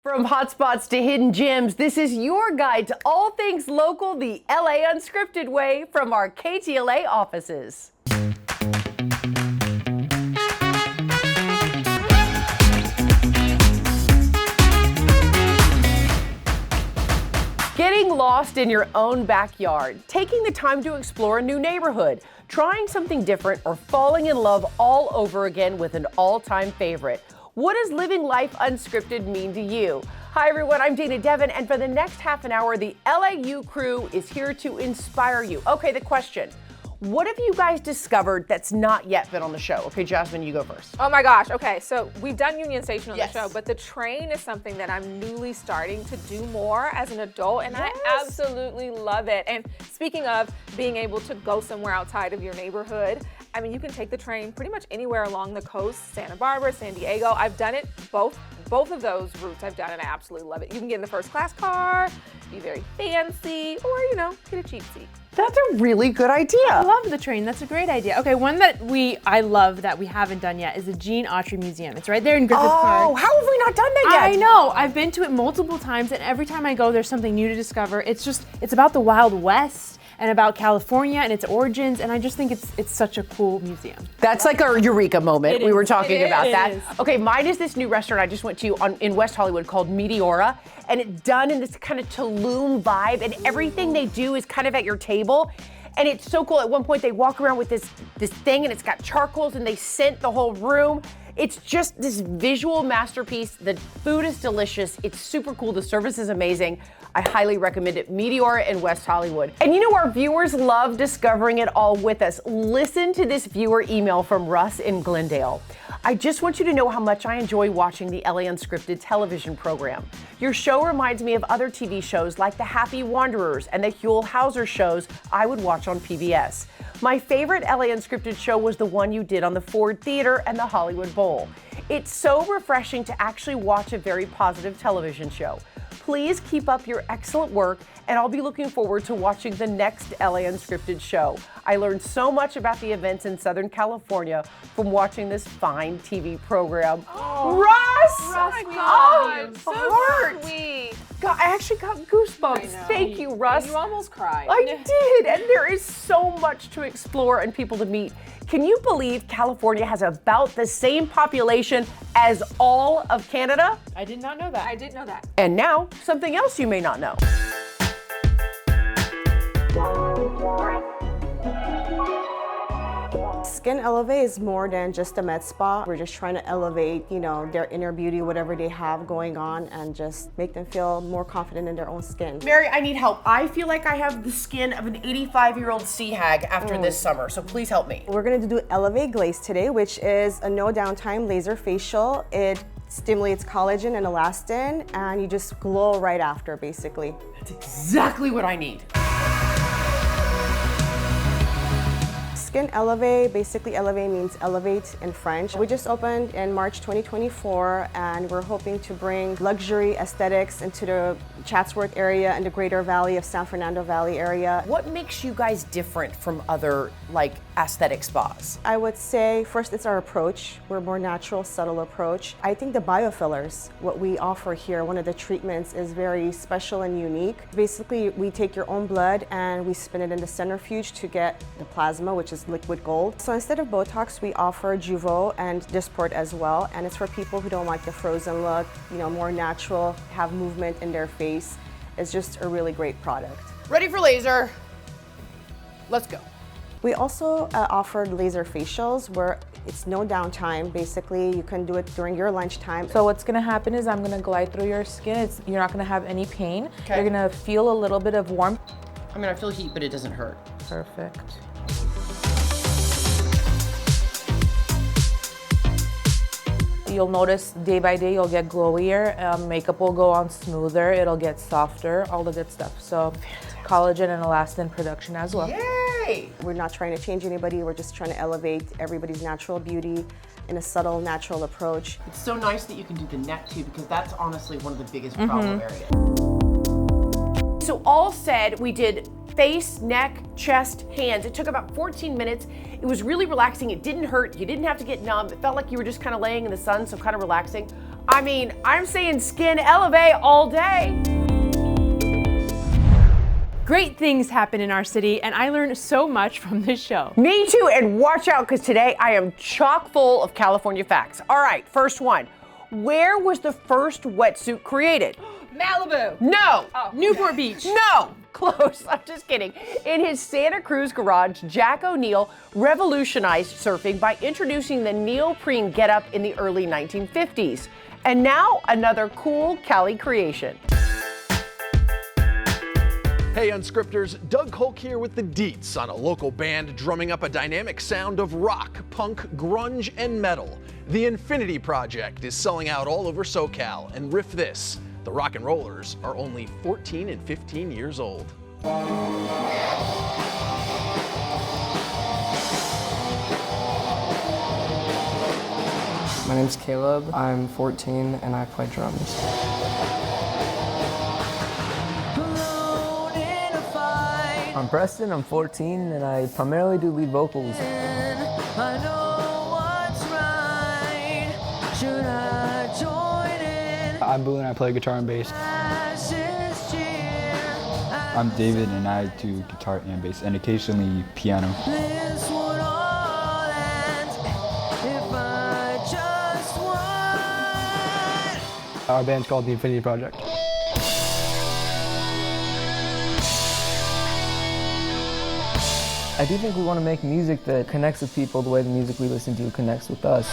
From hotspots to hidden gems, this is your guide to all things local the LA Unscripted way from our KTLA offices. Getting lost in your own backyard, taking the time to explore a new neighborhood, trying something different, or falling in love all over again with an all-time favorite. What does living life unscripted mean to you? Hi everyone, I'm Dana Devin, and for the next half an hour, the LAU crew is here to inspire you. Okay, the question, what have you guys discovered that's not yet been on the show? Okay, Jasmine, you go first. Oh my gosh, okay, so we've done Union Station on Yes. the show, but the train is something that I'm newly starting to do more as an adult, and Yes. I absolutely love it. And speaking of being able to go somewhere outside of your neighborhood, I mean, you can take the train pretty much anywhere along the coast, Santa Barbara, San Diego. I've done it, both of those routes I've done, and I absolutely love it. You can get in the first class car, be very fancy, or, you know, get a cheap seat. That's a really good idea. I love the train. That's a great idea. Okay, one that I love that we haven't done yet is the Gene Autry Museum. It's right there in Griffith Park. Oh, how have we not done that yet? I know. I've been to it multiple times, and every time I go, there's something new to discover. It's about the Wild West and about California and its origins, and I just think it's such a cool museum. That's like our eureka moment. We were talking about that. is. Okay, mine is this new restaurant I just went to in West Hollywood called Meteora, and it's done in this kind of Tulum vibe, and everything they do is kind of at your table. And it's so cool. At one point, they walk around with this thing, and it's got charcoals, and they scent the whole room. It's just this visual masterpiece. The food is delicious. It's super cool. The service is amazing. I highly recommend it. Meteora in West Hollywood. And you know, our viewers love discovering it all with us. Listen to this viewer email from Russ in Glendale. I just want you to know how much I enjoy watching the LA Unscripted television program. Your show reminds me of other TV shows like The Happy Wanderers and the Huell Hauser shows I would watch on PBS. My favorite LA Unscripted show was the one you did on the Ford Theater and the Hollywood Bowl. It's so refreshing to actually watch a very positive television show. Please keep up your excellent work, and I'll be looking forward to watching the next LA Unscripted show. I learned so much about the events in Southern California from watching this fine TV program. Oh, Russ! Russ, we Oh, love you. So heart. sweet. God, I actually got goosebumps. I know. Thank you, Russ. You almost cried. I did, and there is so much to explore and people to meet. Can you believe California has about the same population as all of Canada? I did not know that. I did know that. And now, something else you may not know. Skin Elevate is more than just a med spa. We're just trying to elevate, their inner beauty, whatever they have going on, and just make them feel more confident in their own skin. Mary, I need help. I feel like I have the skin of an 85-year-old sea hag after this summer, so please help me. We're gonna do Elevate Glaze today, which is a no downtime laser facial. It stimulates collagen and elastin, and you just glow right after, basically. That's exactly what I need. Skin Elevate, basically Elevate means elevate in French. We just opened in March 2024, and we're hoping to bring luxury aesthetics into the Chatsworth area and the greater valley of San Fernando Valley area. What makes you guys different from other, aesthetic spas? I would say first it's our approach. We're a more natural, subtle approach. I think the biofillers, what we offer here, one of the treatments is very special and unique. Basically, we take your own blood and we spin it in the centrifuge to get the plasma, which is liquid gold. So instead of Botox, we offer Jeuveau and Dysport as well. And it's for people who don't like the frozen look, more natural, have movement in their face. It's just a really great product. Ready for laser. Let's go. We also offer laser facials where it's no downtime. Basically, you can do it during your lunchtime. So what's gonna happen is I'm gonna glide through your skin. You're not gonna have any pain. Okay. You're gonna feel a little bit of warmth. I feel heat, but it doesn't hurt. Perfect. You'll notice day by day you'll get glowier, makeup will go on smoother, it'll get softer, all the good stuff. So collagen and elastin production as well. Yay! We're not trying to change anybody, we're just trying to elevate everybody's natural beauty in a subtle, natural approach. It's so nice that you can do the neck too, because that's honestly one of the biggest problem areas. So all said, we did face, neck, chest, hands. It took about 14 minutes. It was really relaxing. It didn't hurt. You didn't have to get numb. It felt like you were just kind of laying in the sun, so kind of relaxing. I mean, I'm saying skin elevate all day. Great things happen in our city, and I learned so much from this show. Me too, and watch out, because today I am chock full of California facts. All right, first one. Where was the first wetsuit created? Malibu. No. Newport Beach. No. Close. I'm just kidding. In his Santa Cruz garage, Jack O'Neill revolutionized surfing by introducing the neoprene getup in the early 1950s. And now another cool Cali creation. Hey Unscripters, Doug Hulk here with the deets on a local band drumming up a dynamic sound of rock, punk, grunge, and metal. The Infinity Project is selling out all over SoCal, and riff this, the rock and rollers are only 14 and 15 years old. My name's Caleb, I'm 14 and I play drums. I'm Preston, I'm 14, and I primarily do lead vocals. I'm Boo and I play guitar and bass. I'm David and I do guitar and bass and occasionally piano. Our band's called the Infinity Project. I do think we want to make music that connects with people the way the music we listen to connects with us.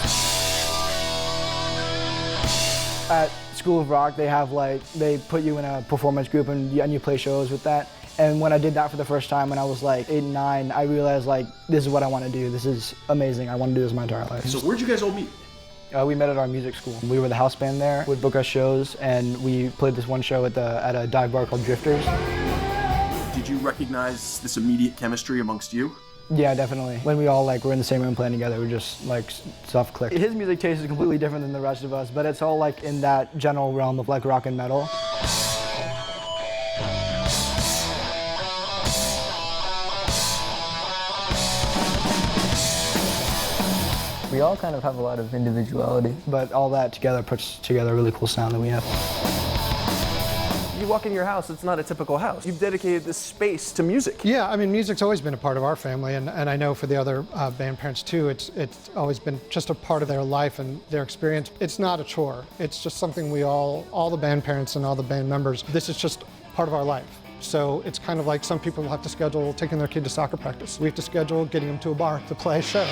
At School of Rock, they put you in a performance group and you play shows with that. And when I did that for the first time when I was like 8 and 9, I realized like, this is what I want to do. This is amazing. I want to do this my entire life. So where'd you guys all meet? We met at our music school. We were the house band there, would book us shows, and we played this one show at a dive bar called Drifters. Did you recognize this immediate chemistry amongst you? Yeah, definitely. When we all were in the same room playing together, we just stuff clicked. His music taste is completely different than the rest of us, but it's all in that general realm of rock and metal. We all kind of have a lot of individuality. But all that together puts together a really cool sound that we have. You walk in your house, it's not a typical house. You've dedicated this space to music. Yeah, I mean, music's always been a part of our family, and I know for the other band parents too, it's always been just a part of their life and their experience. It's not a chore. It's just something we all the band parents and all the band members, this is just part of our life. So it's kind of like some people will have to schedule taking their kid to soccer practice. We have to schedule getting them to a bar to play a show.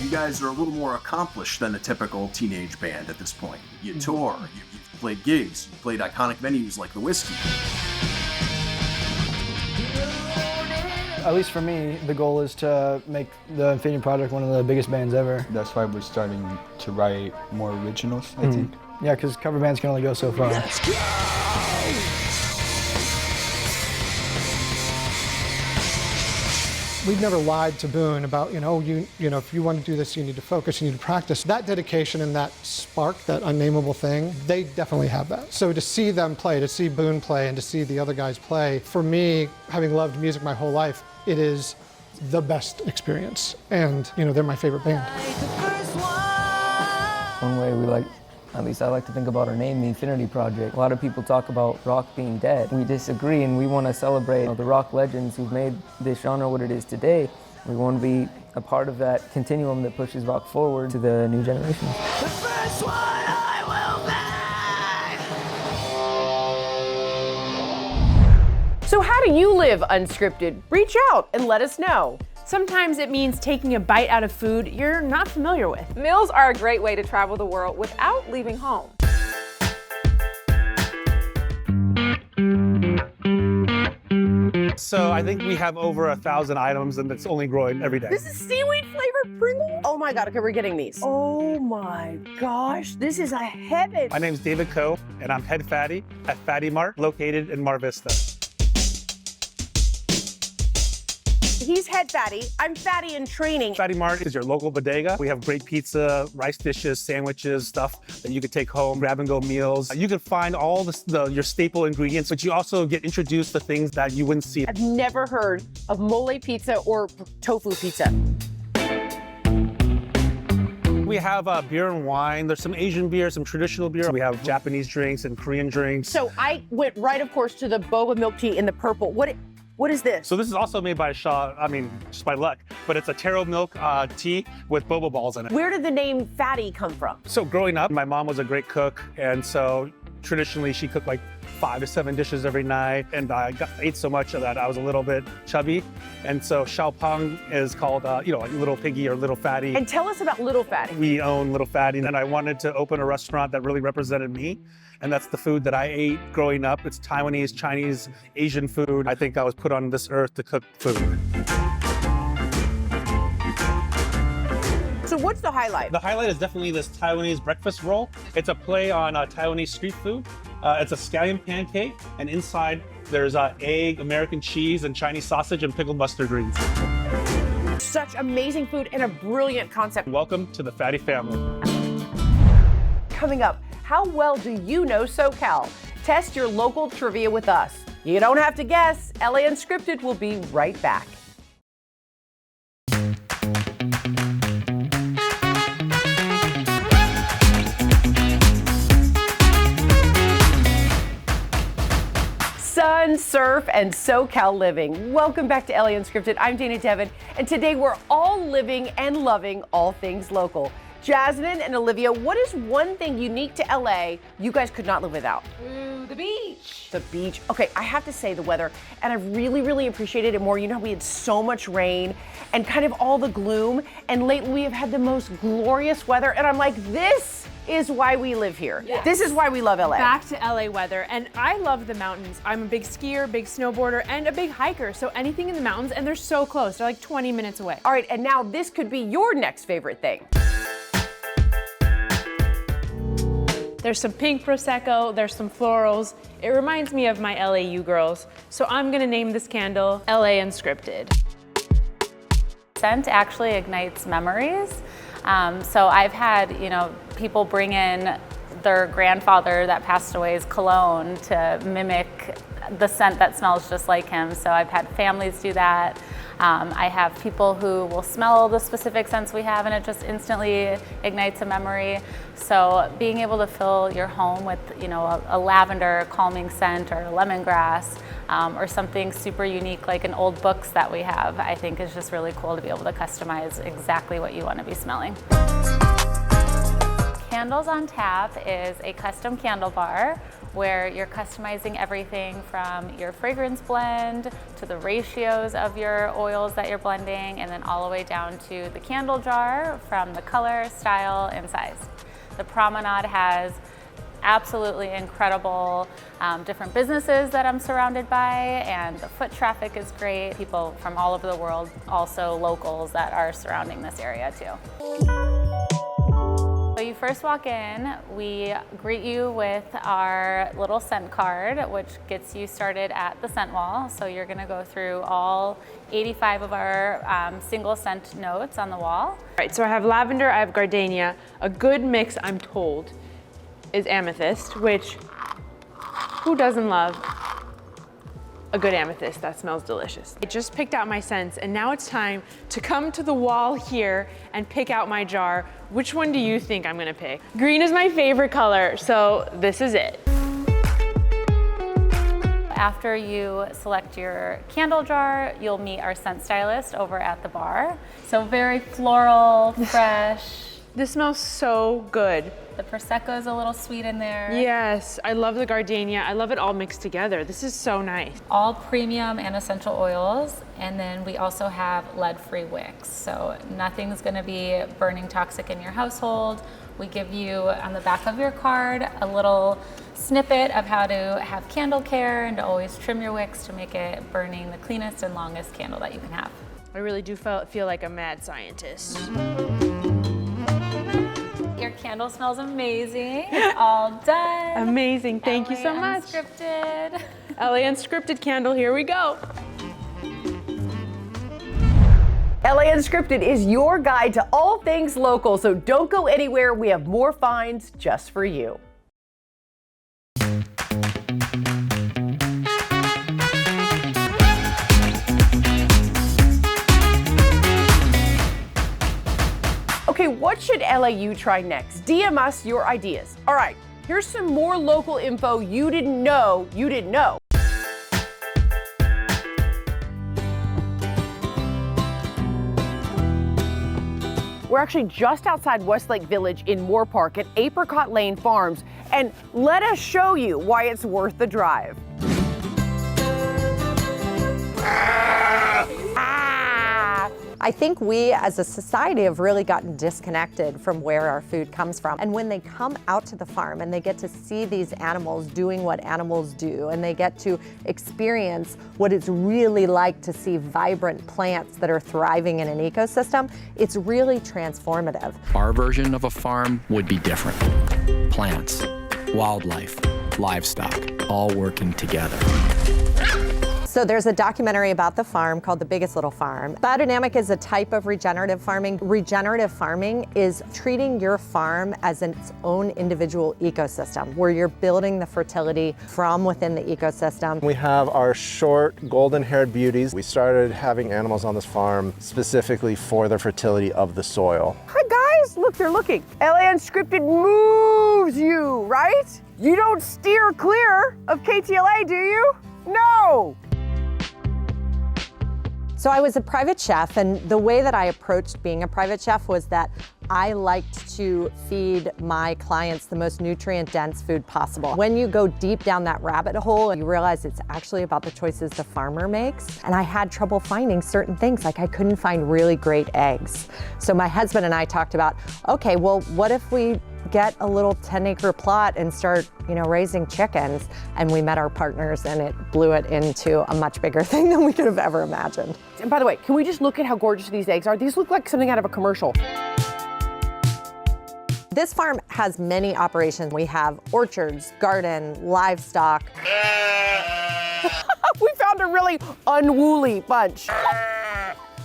You guys are a little more accomplished than a typical teenage band at this point. You tour, you've played gigs, you've played iconic venues like the Whiskey. At least for me, the goal is to make the Infinity Project one of the biggest bands ever. That's why we're starting to write more originals, I think. Yeah, because cover bands can only go so far. Let's go! We've never lied to Boone about, if you want to do this, you need to focus, you need to practice. That dedication and that spark, that unnameable thing, they definitely have that. So to see them play, to see Boone play, and to see the other guys play, for me, having loved music my whole life, it is the best experience. And, they're my favorite band. One way at least I like to think about our name, the Infinity Project. A lot of people talk about rock being dead. We disagree, and we want to celebrate the rock legends who've made this genre what it is today. We want to be a part of that continuum that pushes rock forward to the new generation. The first one I will be. So how do you live unscripted? Reach out and let us know. Sometimes it means taking a bite out of food you're not familiar with. Meals are a great way to travel the world without leaving home. So I think we have over 1,000 items and it's only growing every day. This is seaweed flavored Pringles? Oh my God, okay, we're getting these. Oh my gosh, this is a heaven. My name is David Coe and I'm head fatty at Fatty Mart, located in Mar Vista. He's head fatty. I'm fatty in training. Fatty Mart is your local bodega. We have great pizza, rice dishes, sandwiches, stuff that you can take home, grab and go meals. You can find all your staple ingredients, but you also get introduced to things that you wouldn't see. I've never heard of mole pizza or tofu pizza. we have beer and wine. There's some Asian beer, some traditional beer. We have Japanese drinks and Korean drinks. So I went right, of course, to the boba milk tea in the purple. What is this? So this is also made by Shaw, just by luck, but it's a taro milk tea with boba balls in it. Where did the name Fatty come from? So growing up, my mom was a great cook, and so traditionally she cooked like 5 to 7 dishes every night, and I ate so much of that I was a little bit chubby, and so Xiaopang is called, like Little Piggy or Little Fatty. And tell us about Little Fatty. We own Little Fatty, and I wanted to open a restaurant that really represented me, and that's the food that I ate growing up. It's Taiwanese, Chinese, Asian food. I think I was put on this earth to cook food. So what's the highlight? The highlight is definitely this Taiwanese breakfast roll. It's a play on Taiwanese street food. It's a scallion pancake, and inside there's egg, American cheese, and Chinese sausage and pickled mustard greens. Such amazing food and a brilliant concept. Welcome to the Fatty family. Coming up, how well do you know SoCal? Test your local trivia with us. You don't have to guess. LA Unscripted will be right back. Sun, surf, and SoCal living. Welcome back to LA Unscripted. I'm Dana Devin, and today we're all living and loving all things local. Jasmine and Olivia, what is one thing unique to LA you guys could not live without? Ooh, the beach. The beach. Okay, I have to say the weather, and I've really appreciated it more. You know, we had so much rain and kind of all the gloom, and lately we have had the most glorious weather, and I'm like, this is why we live here. Yes. This is why we love LA. Back to LA weather, and I love the mountains. I'm a big skier, big snowboarder, and a big hiker, so anything in the mountains, and they're so close. They're like 20 minutes away. All right, and now this could be your next favorite thing. There's some pink Prosecco, there's some florals. It reminds me of my LAU girls, so I'm gonna name this candle LA Unscripted. Scent actually ignites memories. So I've had, people bring in their grandfather that passed away's cologne to mimic the scent that smells just like him. So I've had families do that. I have people who will smell the specific scents we have and it just instantly ignites a memory. So being able to fill your home with, a lavender calming scent or a lemongrass or something super unique like an old books that we have, I think is just really cool to be able to customize exactly what you want to be smelling. Candles on Tap is a custom candle bar where you're customizing everything from your fragrance blend to the ratios of your oils that you're blending, and then all the way down to the candle jar from the color, style, and size. The Promenade has absolutely incredible different businesses that I'm surrounded by, and the foot traffic is great. People from all over the world, also locals that are surrounding this area too. So you first walk in, we greet you with our little scent card, which gets you started at the scent wall. So you're gonna go through all 85 of our single scent notes on the wall. All right, so I have lavender, I have gardenia. A good mix, I'm told, is amethyst, which who doesn't love a good amethyst? That smells delicious. I just picked out my scents, and now it's time to come to the wall here and pick out my jar. Which one do you think I'm gonna pick? Green is my favorite color, so this is it. After you select your candle jar, you'll meet our scent stylist over at the bar. So very floral, fresh. This smells so good. The Prosecco is a little sweet in there. Yes, I love the gardenia. I love it all mixed together. This is so nice. All premium and essential oils. And then we also have lead-free wicks. So nothing's gonna be burning toxic in your household. We give you on the back of your card a little snippet of how to have candle care and to always trim your wicks to make it burning the cleanest and longest candle that you can have. I really do feel like a mad scientist. Your candle smells amazing. It's all done. Amazing, thank you so much. Unscripted. LA Unscripted candle, here we go. LA Unscripted is your guide to all things local, so don't go anywhere. We have more finds just for you. Okay, What should LAU try next? DM us your ideas. All right, here's some more local info you didn't know you didn't know. We're actually just outside Westlake Village in Moore Park at Apricot Lane Farms, and let us show you why it's worth the drive. I think we as a society have really gotten disconnected from where our food comes from. And when they come out to the farm and they get to see these animals doing what animals do, and they get to experience what it's really like to see vibrant plants that are thriving in an ecosystem, it's really transformative. Our version of a farm would be different. Plants, wildlife, livestock, all working together. So there's a documentary about the farm called The Biggest Little Farm. Biodynamic is a type of regenerative farming. Regenerative farming is treating your farm as its own individual ecosystem, where you're building the fertility from within the ecosystem. We have our short golden-haired beauties. We started having animals on this farm specifically for the fertility of the soil. Hi guys, look, they're looking. LA Unscripted moves you, right? You don't steer clear of KTLA, do you? No! So I was a private chef, and the way that I approached being a private chef was that I liked to feed my clients the most nutrient-dense food possible. When you go deep down that rabbit hole, you realize it's actually about the choices the farmer makes. And I had trouble finding certain things, like I couldn't find really great eggs. So my husband and I talked about, okay, well, what if we get a little 10-acre plot and start, raising chickens? And we met our partners, and it blew it into a much bigger thing than we could have ever imagined. And by the way, can we just look at how gorgeous these eggs are? These look like something out of a commercial. This farm has many operations. We have orchards, garden, livestock. We found a really unwoolly bunch.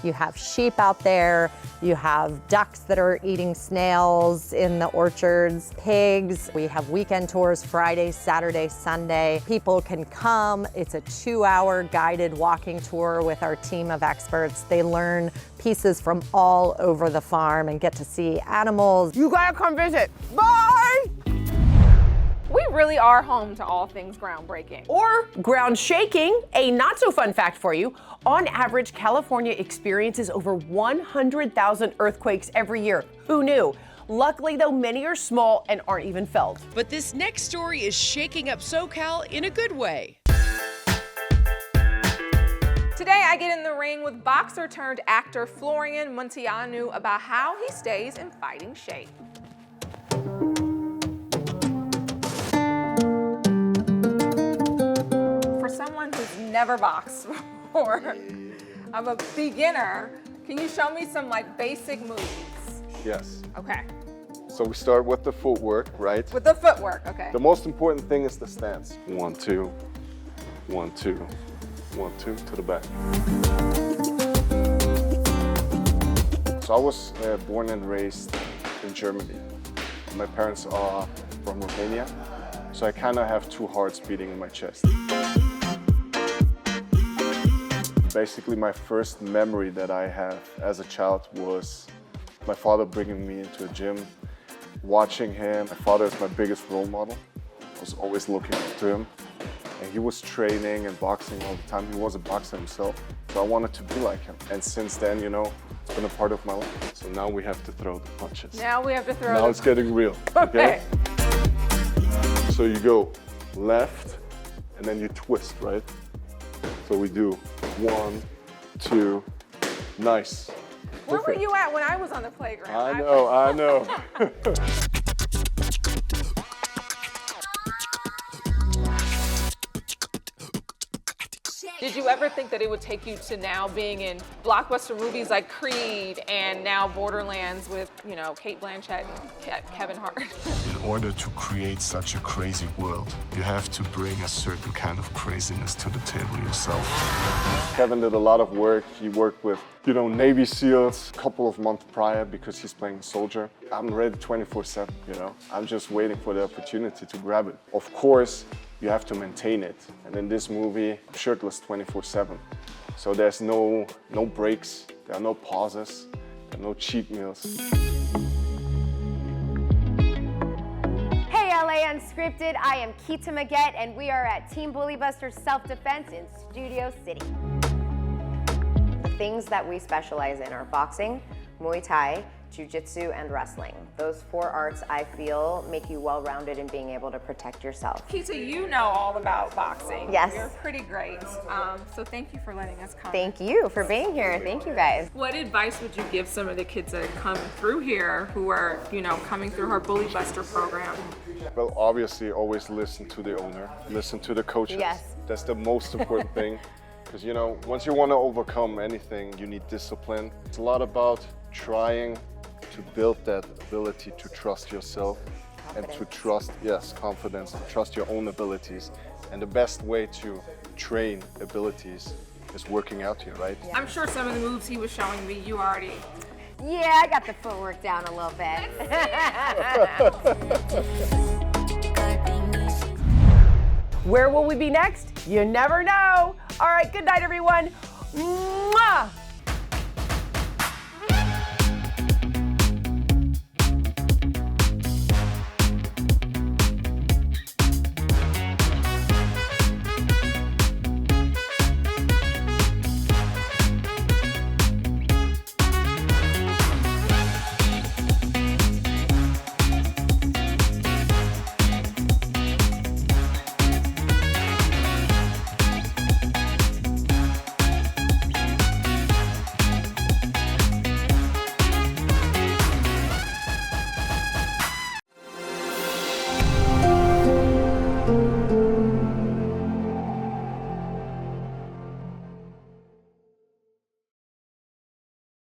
You have sheep out there, you have ducks that are eating snails in the orchards, pigs. We have weekend tours Friday, Saturday, Sunday. People can come. It's a 2-hour guided walking tour with our team of experts. They learn pieces from all over the farm and get to see animals. You gotta come visit. Bye! We really are home to all things groundbreaking. Or ground shaking. A not so fun fact for you. On average, California experiences over 100,000 earthquakes every year. Who knew? Luckily, though, many are small and aren't even felt. But this next story is shaking up SoCal in a good way. Today, I get in the ring with boxer turned actor Florian Munteanu about how he stays in fighting shape. For someone who's never boxed before, I'm a beginner, can you show me some basic moves? Yes. Okay. So we start with the footwork, right? With the footwork, okay. The most important thing is the stance. 1, 2, 1, 2, 1, 2 to the back. So I was born and raised in Germany. My parents are from Romania, so I kind of have 2 hearts beating in my chest. Basically, my first memory that I have as a child was my father bringing me into a gym, watching him. My father is my biggest role model. I was always looking up to him. And he was training and boxing all the time. He was a boxer himself. So I wanted to be like him. And since then, it's been a part of my life. So now we have to throw the punches. Now we have to throw Now it's getting real, okay? So you go left, and then you twist, right? So we do 1, 2, nice. Where were you at when I was on the playground? I know. Did you ever think that it would take you to now being in blockbuster movies like Creed and now Borderlands with, Cate Blanchett and Kevin Hart? In order to create such a crazy world, you have to bring a certain kind of craziness to the table yourself. Kevin did a lot of work. He worked with, Navy SEALs a couple of months prior because he's playing a soldier. I'm ready 24/7, I'm just waiting for the opportunity to grab it. Of course, you have to maintain it. And in this movie, I'm shirtless 24/7. So there's no breaks, there are no pauses, there are no cheat meals. Unscripted. I am Keita Maggette, and we are at Team Bully Busters Self-Defense in Studio City. The things that we specialize in are boxing, Muay Thai, Jiu-Jitsu, and wrestling. Those 4 arts, I feel, make you well-rounded in being able to protect yourself. Keita, you know all about boxing. Yes. You're pretty great. So thank you for letting us come. Thank you for being here. Thank you, guys. What advice would you give some of the kids that are coming through here who are, coming through our Bully Buster program? Well, obviously, always listen to the owner, listen to the coaches. Yes. That's the most important thing. Because, once you want to overcome anything, you need discipline. It's a lot about trying to build that ability to trust yourself and to trust, confidence, to trust your own abilities. And the best way to train abilities is working out here, right? I'm sure some of the moves he was showing me, you already... Yeah, I got the footwork down a little bit. Where will we be next? You never know. All right, good night, everyone. Mwah!